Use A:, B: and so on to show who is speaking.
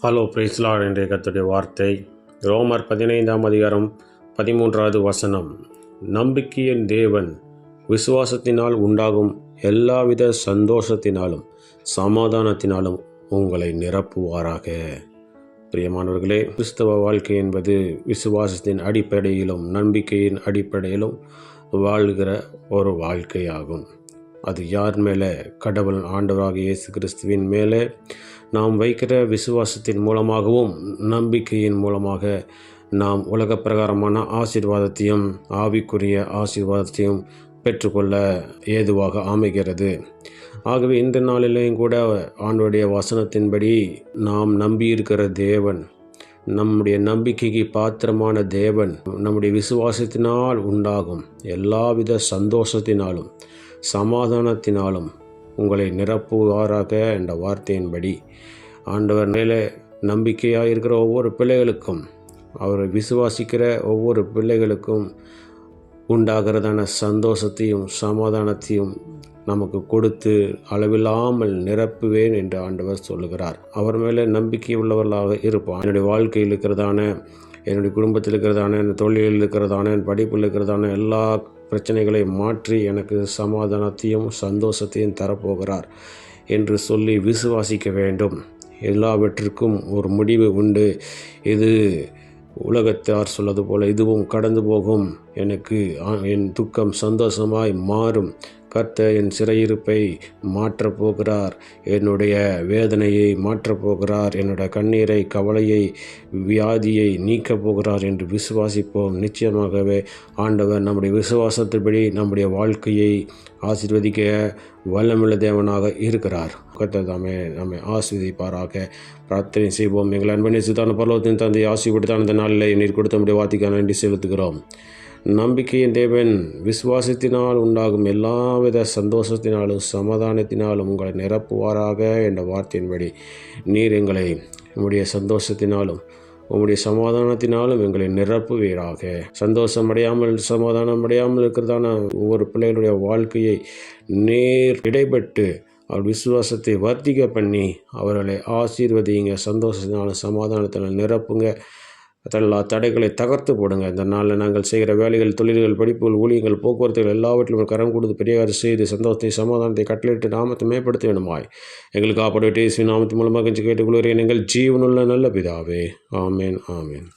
A: Hello பிரைஸ்லாட் என்ற கர்த்தருடைய வார்த்தை ரோமர் 15ஆம் அதிகாரம் 13வது வசனம். நம்பிக்கையின் தேவன் விசுவாசத்தினால் உண்டாகும் எல்லாவித சந்தோஷத்தினாலும் சமாதானத்தினாலும் உங்களை நிரப்புவாராக. பிரியமானவர்களே, கிறிஸ்தவ வாழ்க்கை என்பது விசுவாசத்தின் அடிப்படையிலும் நம்பிக்கையின் அடிப்படையிலும் வாழ்கிற ஒரு வாழ்க்கையாகும். அது யார் மேலே? கடவுள் ஆண்டவராக இயேசு கிறிஸ்துவின் மேலே நாம் வைக்கிற விசுவாசத்தின் மூலமாகவும் நம்பிக்கையின் மூலமாக நாம் உலக பிரகாரமான ஆசீர்வாதத்தையும் ஆவிக்குரிய ஆசீர்வாதத்தையும் பெற்றுக்கொள்ள ஏதுவாக அமைகிறது. ஆகவே இந்த நாளிலேயும் கூட ஆண்டவருடைய வசனத்தின்படி நாம் நம்பியிருக்கிற தேவன், நம்முடைய நம்பிக்கைக்கு பாத்திரமான தேவன், நம்முடைய விசுவாசத்தினால் உண்டாகும் எல்லாவித சந்தோஷத்தினாலும் சமாதானத்தினாலும் உங்களை நிரப்புவாராக என்ற வார்த்தையின்படி ஆண்டவர் மேலே நம்பிக்கையாக இருக்கிற ஒவ்வொரு பிள்ளைகளுக்கும், அவரை விசுவாசிக்கிற ஒவ்வொரு பிள்ளைகளுக்கும் உண்டாகிறதான சந்தோஷத்தையும் சமாதானத்தையும் நமக்கு கொடுத்து அளவில்லாமல் நிரப்புவேன் என்று ஆண்டவர் சொல்லுகிறார். அவர் மேலே நம்பிக்கை உள்ளவர்களாக இருப்பான். என்னுடைய வாழ்க்கையில் இருக்கிறதான, என்னுடைய குடும்பத்தில் இருக்கிறதான, என் தொழிலில் இருக்கிறதான, என் படிப்பில் இருக்கிறதான எல்லா பிரச்சனைகளை மாற்றி எனக்கு சமாதானத்தையும் சந்தோஷத்தையும் தரப்போகிறார் என்று சொல்லி விசுவாசிக்க வேண்டும். எல்லாவற்றிற்கும் ஒரு முடிவு உண்டு. இது உலகத்தார் சொல்வது போல இதுவும் கடந்து போகும், எனக்கு என் துக்கம் சந்தோஷமாய் மாறும். கர்த்தர் என் சிறையிருப்பை மாற்றப் போகிறார், என்னுடைய வேதனையை மாற்றப் போகிறார், என்னுடைய கண்ணீரை, கவலையை, வியாதியை நீக்கப் போகிறார் என்று விசுவாசிப்போம். நிச்சயமாகவே ஆண்டவர் நம்முடைய விசுவாசத்தின்படி நம்முடைய வாழ்க்கையை ஆசீர்வதிக்க வல்லமுள்ள தேவனாக இருக்கிறார். கர்த்தர் தாமே நம்மை ஆசீர்வதிப்பாராக. பிரார்த்தனை செய்வோம். எங்கள் அன்பனை சித்தான பரலோகத்தின் தந்தை ஆசீர்வதித்தான் இந்த நாளில் நீர் கொடுத்த நம்முடைய வார்த்தைக்காக நன்றி செலுத்துகிறோம். நம்பிக்கையின் தேவன் விசுவாசத்தினால் உண்டாகும் எல்லாவித சந்தோஷத்தினாலும் சமாதானத்தினாலும் உங்களை நிரப்புவாராக என்ற வார்த்தையின்படி நீர் எங்களை உம்முடைய சந்தோஷத்தினாலும் உம்முடைய சமாதானத்தினாலும் எங்களை நிரப்புவீராக. சந்தோஷம் அடையாமல் சமாதானம் அடையாமல் இருக்கிறதான ஒவ்வொரு பிள்ளைகளுடைய வாழ்க்கையை நேர் இடைப்பட்டு அவர் விசுவாசத்தை வர்த்திக்க பண்ணி அவர்களை ஆசீர்வதிங்க. சந்தோஷத்தினாலும் சமாதானத்தினால் நிரப்புங்க. எல்லா தடைகளை தகர்த்து போடுங்க. இந்த நாளில் நாங்கள் செய்கிற வேலைகள், தொழில்கள், படிப்புகள், ஊழியங்கள், போக்குவரத்துகள் எல்லாவற்றிலும் கரம் கொடுத்து பெரியார் செய்து சந்தோஷத்தை சமாதானத்தை கட்டளையிட்டு நாமத்தை மேம்படுத்த வேண்டுமாய் எங்களுக்கு காப்பாடு நாமத்தின் மூலமாக கேட்டுக்கொள்கிறேன். எங்கள் ஜீவனுள்ள நல்ல பிதாவே. ஆமேன், ஆமேன்.